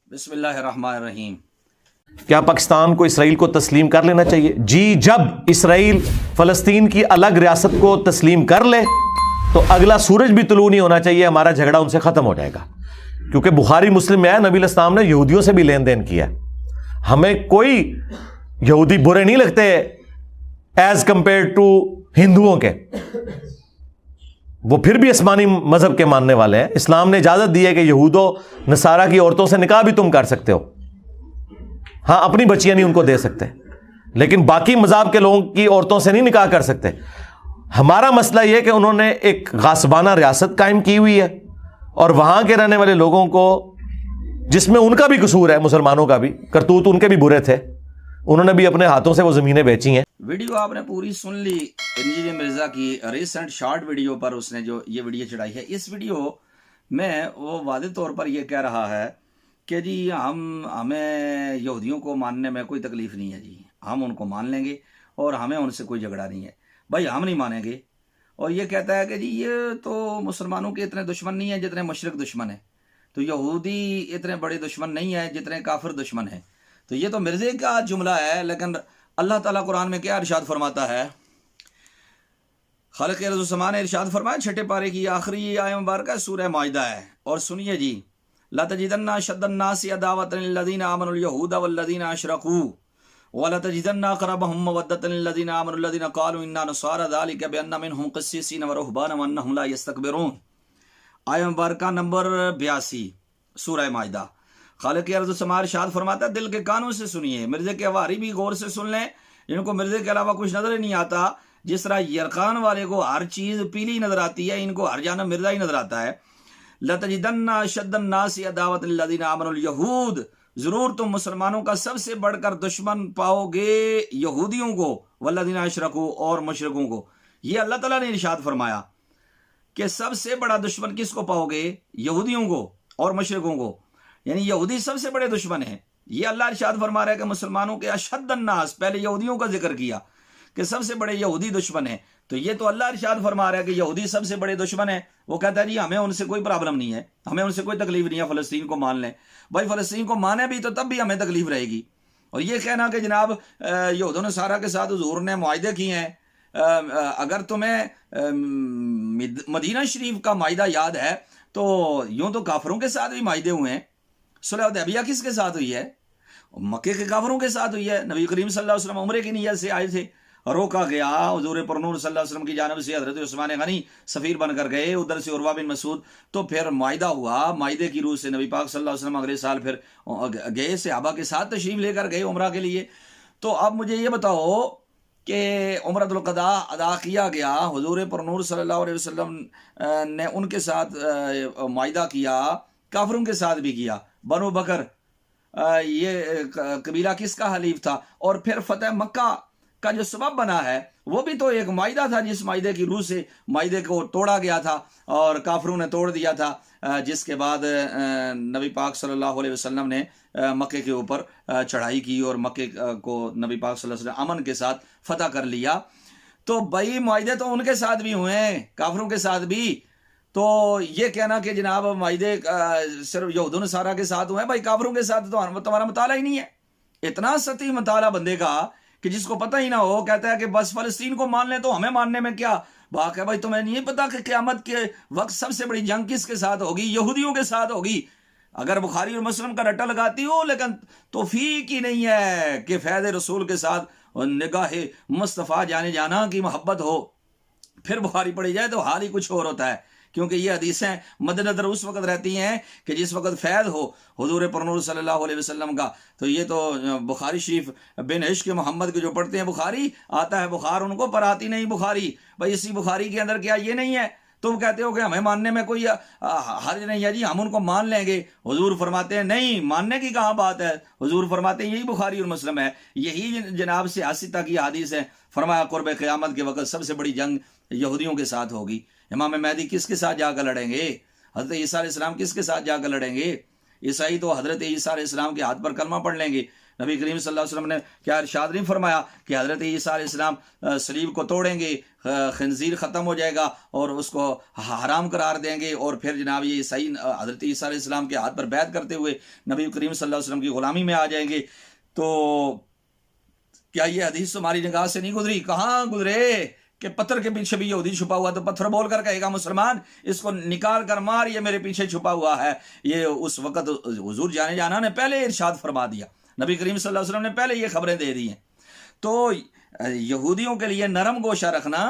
बिस्मिल्लाहिर्रहमानिर्रहीम। क्या पाकिस्तान को इसराइल को तस्लीम कर लेना चाहिए? जी, जब इसराइल फलस्तीन की अलग रियासत को तस्लीम कर ले तो अगला सूरज भी तुलू नहीं होना चाहिए, हमारा झगड़ा उनसे खत्म हो जाएगा। क्योंकि बुखारी मुस्लिम में है, नबी इस्लाम ने यहूदियों से भी लेन देन किया। हमें कोई यहूदी बुरे नहीं लगते एज कंपेयर टू हिंदुओं के, वो फिर भी आसमानी मजहब के मानने वाले हैं। इस्लाम ने इजाजत दी है कि यहूदो नसारा की औरतों से निकाह भी तुम कर सकते हो, हाँ अपनी बच्चियां नहीं उनको दे सकते, लेकिन बाकी मज़हब के लोगों की औरतों से नहीं निकाह कर सकते। हमारा मसला यह कि उन्होंने एक गासबाना रियासत कायम की हुई है और वहां के रहने वाले लोगों को, जिसमें उनका भी कसूर है, मुसलमानों का भी करतूत उनके भी बुरे थे, उन्होंने भी अपने हाथों से वो जमीनें बेची हैं। वीडियो आपने पूरी सुन ली इंजीनियर मिर्जा की रिसेंट शॉर्ट वीडियो पर उसने जो ये वीडियो चढ़ाई है। इस वीडियो में वो वादे तौर पर यह कह रहा है कि जी हमें यहूदियों को मानने में कोई तकलीफ नहीं है जी, हम उनको मान लेंगे और हमें उनसे कोई झगड़ा नहीं है। भाई हम नहीं मानेंगे। और ये कहता है कि जी ये तो मुसलमानों के इतने दुश्मन नहीं है जितने मुशरिक दुश्मन है, तो यहूदी इतने बड़े दुश्मन नहीं है जितने काफिर दुश्मन है। तो ये तो मिर्जे का जुमला है, लेकिन अल्लाह ताला कुरान में क्या इरशाद फरमाता है? खालिक रज़्क़ ने इरशाद फरमाया, छठे पारे की आखिरी आयत मुबारक सूरह माइदा है। और सुनिए जी, ला तजिदन्ना अशद्दन्नासि अदावतन लिल्लज़ीना आमनुल यहूदा वल्लज़ीना अशरकू वला तजिदन्ना अक़रबहुम मवद्दतन लिल्लज़ीना आमनुल लज़ीना क़ालू इन्ना नसारा ज़ालिका बिअन्ना मिनहुम क़िस्सीसीन व रुहबाना व अन्नहुम ला यस्तकबिरून। आयत मुबारक नंबर 82 सूरह माइदा। खालिक रज़्क़ इरशाद फरमाता है, दिल के कानों से सुनिए, मिर्जे के हवारी भी गौर से सुन लें, इनको मिर्जे के अलावा कुछ नजर ही नहीं आता। जिस तरह यरकान वाले को हर चीज पीली नजर आती है, इनको हर जानब मिर्जा ही नजर आता है। लतजिदन्ना अशद्दन्नासि अदावतन लिल्लज़ीना आमनुल यहूद, जरूर तुम मुसलमानों का सबसे बढ़कर दुश्मन पाओगे यहूदियों को, वल्लज़ीना अशरकू और मुशरिकों को। ये अल्लाह ताला ने इरशाद फरमाया कि सबसे बड़ा दुश्मन किसको पाओगे? यहूदियों को और मुशरिकों को, यानी यहूदी सबसे बड़े दुश्मन है। ये अल्लाह इरशाद फरमा रहा है कि मुसलमानों के अशद्दन्नास, पहले यहूदियों का जिक्र किया कि सबसे बड़े यहूदी दुश्मन है। तो ये तो अल्लाह इरशाद फरमा रहा है कि यहूदी सबसे बड़े दुश्मन है। वो कहता है जी हमें उनसे कोई प्रॉब्लम नहीं है, हमें उनसे कोई तकलीफ नहीं है, फलस्तीन को मान लें। भाई फलस्तीन को माने भी तो तब भी हमें तकलीफ रहेगी। और ये कहना कि जनाब यहूद नसारा के साथ हुजूर ने मुआहदे किए हैं, अगर तुम्हें मदीना शरीफ का माहिदा याद है तो यूं तो काफरों के साथ भी माहिदे हुए हैं। सुलह हुदैबिया किसके साथ हुई है? मक्के के काफरों के साथ हुई है। नबी करीम सल्लल्लाहु अलैहि वसल्लम उम्रे की नियत से आए थे, रोका गया। हुजूर पुरनूर सल्लल्लाहु अलैहि वसल्लम की जानिब से हजरत उस्मान गनी सफीर बनकर गए, उधर से उर्वा बिन मसूद। तो फिर माहिदा हुआ, माहिदे की रूह से नबी पाक सल्लल्लाहु अलैहि वसल्लम अगले साल फिर गए, सहाबा के साथ तशरीफ लेकर गए उम्रा के लिए। तो अब मुझे ये बताओ कि उम्रतुल क़दा अदा किया गया, हुजूर पुरनूर सल्लल्लाहु अलैहि वसल्लम ने उनके साथ माहिदा किया, काफरों के साथ भी किया। बनु बकर ये कबीला किसका हलीफ था? और फिर फतेह मक्का का जो सबब बना है वो भी तो एक माहिदा था, जिस माहिदे की रूह से माहिदे को तोड़ा गया था और काफरों ने तोड़ दिया था, जिसके बाद नबी पाक सल्लल्लाहु अलैहि वसल्लम ने मक्के के ऊपर चढ़ाई की और मक्के को नबी पाक सल्लल्लाहु अलैहि वसल्लम अमन के साथ फतह कर लिया। तो भाई माहिदे तो उनके साथ भी हुए हैं, काफरों के साथ भी। तो ये कहना कि जनाब माहिदे सिर्फ यहूद नसारा के साथ हुए हैं, भाई काफरों के साथ तो तुम्हारा मुताला ही नहीं है। इतना सती मुताला बंदे का कि जिसको पता ही ना हो, कहता है कि बस फलस्तीन को मान ले तो हमें मानने में क्या बात है। भाई तुम्हें नहीं पता कि क़यामत के वक्त सबसे बड़ी जंग किसके साथ होगी? यहूदियों के साथ होगी। अगर बुखारी और मुस्लिम का रट्टा लगाती हो, लेकिन तौफीक ही नहीं है कि फैज़ रसूल के साथ निगाह मुस्तफ़ा जाने जाना की मोहब्बत हो, फिर बुखारी पढ़ी जाए तो हाल ही कुछ और होता है। क्योंकि ये हदीसें मद्देनजर उस वक्त रहती हैं कि जिस वक्त फैज़ हो हुजूर पुरनूर सल्लल्लाहु अलैहि वसल्लम का। तो ये तो बुखारी शरीफ बिन इश्क मोहम्मद के जो पढ़ते हैं बुखारी, आता है बुखार उनको पर आती नहीं बुखारी। भाई इसी बुखारी के अंदर क्या ये नहीं है? तुम कहते हो कि हमें मानने में कोई हर्ज नहीं है जी, हम उनको मान लेंगे। हुजूर फरमाते हैं नहीं, मानने की कहाँ बात है। हुजूर फरमाते हैं यही बुखारी और मुस्लिम है, यही जनाब से 80 तक की हदीस है। फरमाया कुर्ब क़यामत के वक्त सबसे बड़ी जंग यहूदियों के साथ होगी। इमाम महदी किसके साथ जाकर लड़ेंगे? हज़रत ईसा अलैहिस्सलाम किसके साथ जाकर लड़ेंगे? ईसाई तो हज़रत ईसा अलैहिस्सलाम के हाथ पर कलमा पढ़ लेंगे, नबी करीम सल्लल्लाहु अलैहि वसल्लम ने क्या इरशाद नहीं फरमाया कि हज़रत ईसा अलैहिस्सलाम सलीब को तोड़ेंगे, खंजीर ख़त्म हो जाएगा और उसको हराम करार देंगे, और फिर जनाब ये ईसाई हज़रत ईसा अलैहिस्सलाम के हाथ पर बैत करते हुए नबी करीम सल्लल्लाहु अलैहि वसल्लम की ग़ुलामी में आ जाएंगे। तो क्या ये हदीस तुम्हारी निगाह से नहीं गुजरी? कहाँ गुजरे कि पत्थर के पीछे भी यहूदी छुपा हुआ, तो पत्थर बोल कर कहेगा मुसलमान इसको निकाल कर मार, ये मेरे पीछे छुपा हुआ है। ये उस वक़्त हुजूर जाने जाना ने पहले इरशाद फरमा दिया, नबी करीम सल्लल्लाहु अलैहि वसल्लम ने पहले ये खबरें दे दी हैं। तो यहूदियों के लिए नरम गोशा रखना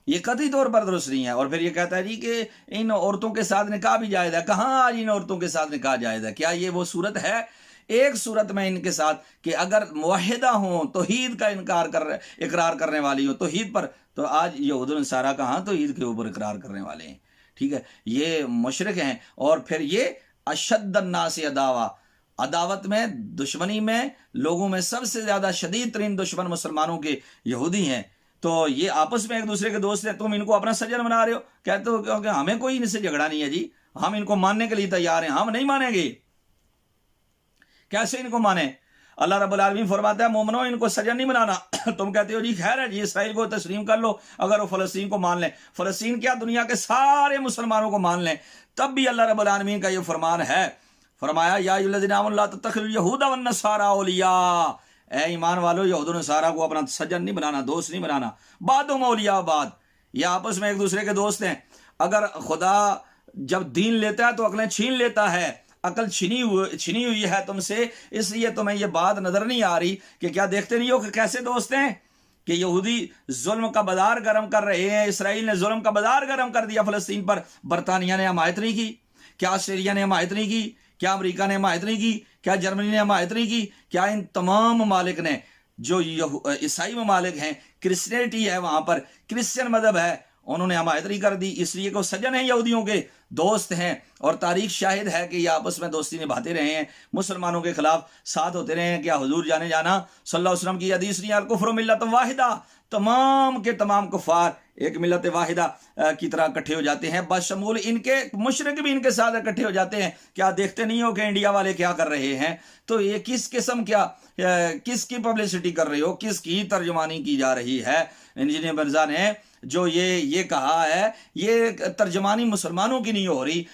ये कतई तौर पर दुरुस्त नहीं है। और फिर ये कहता है जी कि इन औरतों के साथ निकाह भी जायज़ है। कहाँ आज इन औरतों के साथ निकाह जायज़ है? क्या ये वो सूरत है? एक सूरत में इनके साथ कि अगर मुवाहिदा हो, तौहीद का इकरार करने वाली हो तौहीद पर, तो आज यहूद नसारा कहाँ तौहीद के ऊपर इकरार करने वाले हैं। ठीक है, ये मुशरिक हैं। और फिर ये अशद्दन्नास अदावत में, दुश्मनी में, लोगों में सबसे ज़्यादा शदीद तरीन दुश्मन मुसलमानों के यहूदी हैं। तो ये आपस में एक दूसरे के दोस्त हैं, तुम इनको अपना सज्जन बना रहे हो, कहते हो क्योंकि हमें कोई इनसे झगड़ा नहीं है जी, हम इनको मानने के लिए तैयार हैं। हम नहीं मानेंगे, कैसे इनको माने? अल्लाह रब्बुल आलमीन फरमाता है मोमनो इनको सजन नहीं बनाना। तुम कहते हो जी खैर है जी, इसराइल को तस्लीम कर लो, अगर वो फ़लस्तीन को मान लें, फ़लस्तीन क्या दुनिया के सारे मुसलमानों को मान लें, तब भी अल्लाह रब्बुल आलमीन का ये फरमान है, फरमाया या अय्युहल्लज़ीना आमनू ला तत्तखिज़ुल यहूदा वन नसारा औलिया, ए ईमान वालों यहूद नसारा को अपना सजन नहीं बनाना, दोस्त नहीं बनाना। बादुहुम औलिया बाद, ये आपस में एक दूसरे के दोस्त हैं। अगर खुदा जब दीन लेता है तो अकलें छीन लेता है, अकल छीनी हुई है तुमसे, इसलिए तुम्हें यह बात नजर नहीं आ रही कि क्या देखते नहीं हो कि कैसे दोस्त हैं कि यहूदी जुल्म का बाजार गर्म कर रहे हैं। इसराइल ने जुल्म का बाजार गर्म कर दिया फ़लस्तीन पर, बरतानिया ने हमायत नहीं की, क्या ऑस्ट्रेलिया ने हमायत नहीं की, क्या अमेरिका ने हमायत नहीं की, क्या जर्मनी ने हमायत नहीं की, क्या इन तमाम ममालिक ने, जो ईसाई ममालिक हैं, क्रिश्चियनिटी है वहां पर, क्रिश्चियन मजहब है, उन्होंने हमायत नहीं कर दी। इसलिए को सज्जन हैं, यहूदियों के दोस्त हैं, और तारीख शाहिद है कि ये आपस में दोस्ती निभाते रहे हैं, मुसलमानों के खिलाफ साथ होते रहे हैं। क्या हुजूर जाने जाना सल्लल्लाहु अलैहि वसल्लम की हदीस नहीं, अल कुफ्रु मिल्लत वाहिदा, तमाम के तमाम कुफार एक मिलत वाहिदा की तरह इकट्ठे हो जाते हैं, बशमूल इनके मुशरिक भी इनके साथ इकट्ठे हो जाते हैं। क्या देखते नहीं हो कि इंडिया वाले क्या कर रहे हैं? तो ये किस किस्म किसकी पब्लिसिटी कर रहे हो, किसकी तर्जुमानी की जा रही है? इंजीनियर मिर्जा ने जो ये कहा है, ये तर्जमानी मुसलमानों की नहीं हो रही।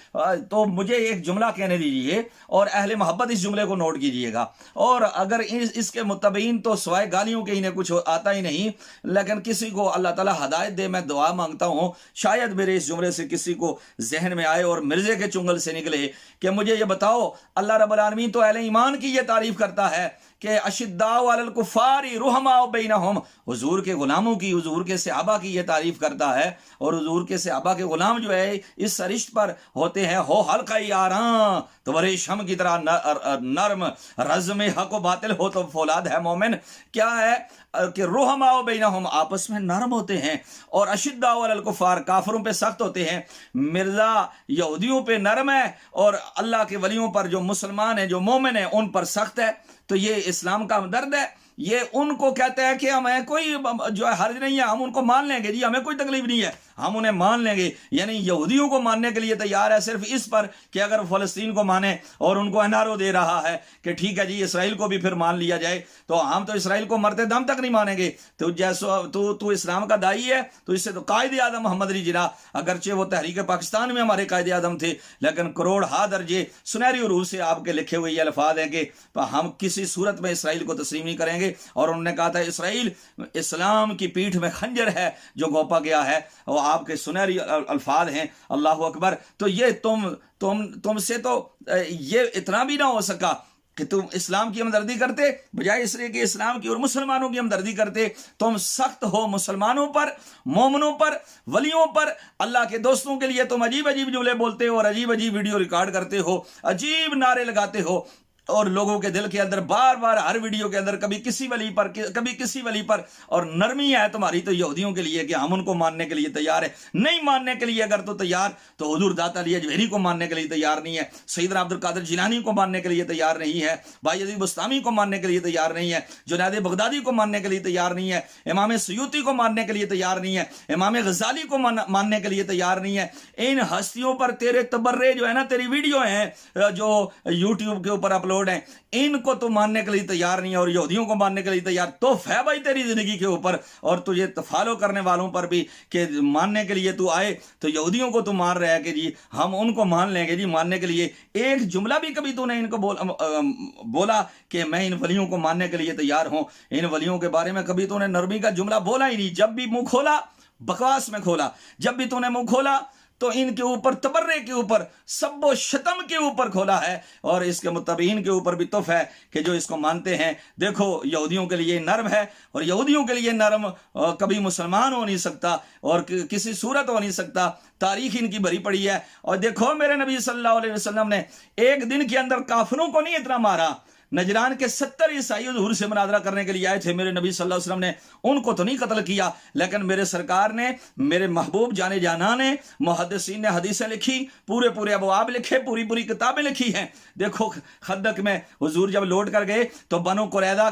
तो मुझे एक जुमला कहने दीजिए और अहले मोहब्बत इस जुमले को नोट कीजिएगा। और अगर इसके मुतबईन तो सवाए गालियों के इन्हें कुछ आता ही नहीं, लेकिन किसी को अल्लाह ताला हदायत दे, मैं दुआ मांगता हूँ शायद मेरे इस जुमले से किसी को जहन में आए और मिर्जे के चुंगल से निकले कि मुझे ये बताओ, अल्लाह रब्बुल आलमीन तो अहले ईमान की ये तारीफ करता है कि अशिद्दाउ अलल कुफ़ारी रुहमाउ बैनहुम, हुजूर के गुलामों की, हुजूर के सहाबा की ये तारीफ करता है। और हुजूर के सहाबा के गुलाम जो है इस सरिश्त पर होते हैं हो हल्का यारां, तो बड़े शम की तरह नरम, रज़्म हक व बातिल हो तो फौलाद है मोमिन। क्या है कि रुहमाउ बैनहुम, आपस में नरम होते हैं, और अशिद्दाउ अलल कुफ़ार, काफिरों पे सख्त होते हैं। मिर्जा यहूदियों पे नरम है और अल्लाह के वलियों पर, जो मुसलमान है, जो मोमिन है, उन पर सख्त है। तो ये इस्लाम का दर्द है। ये उनको कहते हैं कि हमें कोई जो है हर्ज नहीं है, हम उनको मान लेंगे जी, हमें कोई तकलीफ नहीं है, हम उन्हें मान लेंगे। यानी यहूदियों को मानने के लिए तैयार है सिर्फ इस पर कि अगर फ़लस्तीन को माने, और उनको एनआरओ दे रहा है कि ठीक है जी इसराइल को भी फिर मान लिया जाए, तो हम तो इसराइल को मरते दम तक नहीं मानेंगे। तो जैसो तू इस्लाम का दाई है, तो इससे तो कायदे आदम मोहम्मद अली जिना, अगरचे वो तहरीक पाकिस्तान में हमारे कायदे आदम थे, लेकिन करोड़ हा दर्जे सुनहरी रूह से आपके लिखे हुए ये अल्फाज हैं कि हम किसी सूरत में इसराइल को तस्लीम नहीं करेंगे। और उन्होंने कहा था इसराइल इस्लाम की पीठ में खंजर है जो गोपा गया है, वो आपके सुनहरी अल्फाज हैं। अल्लाह अकबर। तो ये तुमसे तो ये इतना भी ना हो सका कि तुम इस्लाम की हमदर्दी करते, बजाय इसलिए कि इस्लाम की और मुसलमानों की हमदर्दी करते, तुम सख्त हो मुसलमानों पर, मोमनों पर, वलियों पर, अल्लाह के दोस्तों के लिए तुम अजीब अजीब जुमले बोलते हो और अजीब अजीब वीडियो रिकॉर्ड करते हो, अजीब नारे लगाते हो, और लोगों के दिल के अंदर बार बार हर वीडियो के अंदर कभी किसी वली पर, कभी किसी वली पर, और नरमी है तुम्हारी तो यहूदियों के लिए कि हम उनको मानने के लिए तैयार है। नहीं मानने के लिए अगर तो तैयार, तो हुजूर दाता अली अजमेरी को मानने के लिए तैयार नहीं है, सैयदना अब्दुल कादिर जिलानी को मानने के लिए तैयार नहीं है, भाई अजीब बुस्तामी को मानने के लिए तैयार नहीं है, जुनैद बगदादी को मानने के लिए तैयार नहीं है, इमाम सयूती को मानने के लिए तैयार नहीं है, इमाम गजाली को मानने के लिए तैयार नहीं है। इन हस्तियों पर तेरे तबर्रे जो है ना, तेरी वीडियो हैं जो यूट्यूब के ऊपर अपलोड लोड हैं, इनको तू मानने के लिए तैयार नहीं है और यहूदियों को मानने के लिए तैयार, तो है भाई तेरी जिंदगी के ऊपर और तुझे फॉलो करने वालों पर भी कि मानने के लिए तू आए तो यहूदियों को तू मान रहा है कि जी हम उनको मान लेंगे जी मानने के लिए। एक जुमला भी कभी तूने इनको बोला कि मैं इन वलियों को मानने के लिए तैयार हूं, इन वलियों के बारे में कभी तूने नरमी का जुमला बोला ही नहीं। जब भी मुंह खोला बकवास में खोला, जब भी तूने मुंह खोला तो इनके ऊपर तबर्रे के ऊपर सब्बो शतम के ऊपर खोला है और इसके मुत्तबीन के ऊपर भी तुफ है कि जो इसको मानते हैं। देखो यहूदियों के लिए नरम है और यहूदियों के लिए नरम कभी मुसलमान हो नहीं सकता और किसी सूरत हो नहीं सकता। तारीख इनकी भरी पड़ी है। और देखो मेरे नबी सल्लल्लाहु अलैहि वसल्लम ने एक दिन के अंदर काफिरों को नहीं इतना मारा। नजरान के 70 ईसाई हुजूर से मुनाजरा करने के लिए आए थे, मेरे नबी सल्लल्लाहु अलैहि वसल्लम ने उनको तो नहीं कत्ल किया, लेकिन मेरे सरकार ने, मेरे महबूब जाने जाना ने, मुहद्दिसीन ने हदीसें लिखी, पूरे पूरे अबवाब लिखे, पूरी पूरी किताबें लिखी हैं। देखो खंदक में हुजूर जब लौट कर गए तो बनो कुरैदा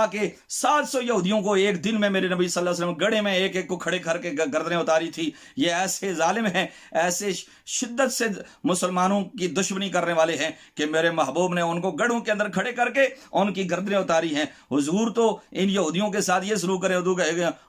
के 700 यहूदियों को एक दिन में मेरे नबी सल्लल्लाहु अलैहि वसल्लम गड़े में एक एक को खड़े करके गर्दनें उतारी थी। ये ऐसे जालिम हैं, ऐसे शिद्दत से मुसलमानों की दुश्मनी करने वाले हैं कि मेरे महबूब ने उनको गढ़ों के अंदर खड़े करके उनकी गर्दनें उतारी हैं। हुजूर तो इन यहूदियों के साथ ये सलूक करें,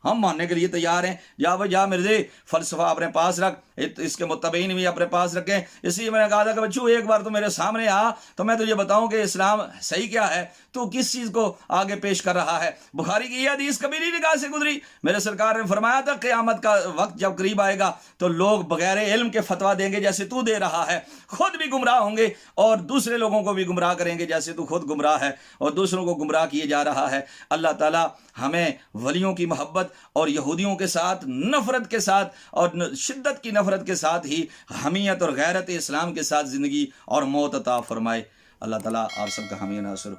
हम मानने के लिए तैयार हैं। जा भाई जा मिर्जे, फलसफा अपने पास रख, इसके मुत्तबीन भी अपने पास रखें। इसलिए मैंने कहा था कि बच्चों एक बार तो मेरे सामने आ तो मैं तुझे बताऊं कि इस्लाम सही क्या है, तू किस चीज को आगे पेश कर रहा है। बुखारी की यह हदीस कभी नहीं निगाह से गुजरी। मेरे सरकार ने फरमाया था क़यामत का वक्त जब करीब आएगा तो लोग बगैर इल्म के फतवा देंगे जैसे तू दे रहा है, खुद भी गुमराह होंगे और दूसरे लोगों को भी गुमराह करेंगे जैसे तू खुद गुमराह है और दूसरों को गुमराह किए जा रहा है। अल्लाह ताला हमें वलियों की मोहब्बत और यहूदियों के साथ नफरत के साथ और शिद्दत की नफरत के साथ ही हमीयत और गैरत इस्लाम के साथ ज़िंदगी और मौत अता फरमाए। अल्लाह ताला आप सबका हामी नासिर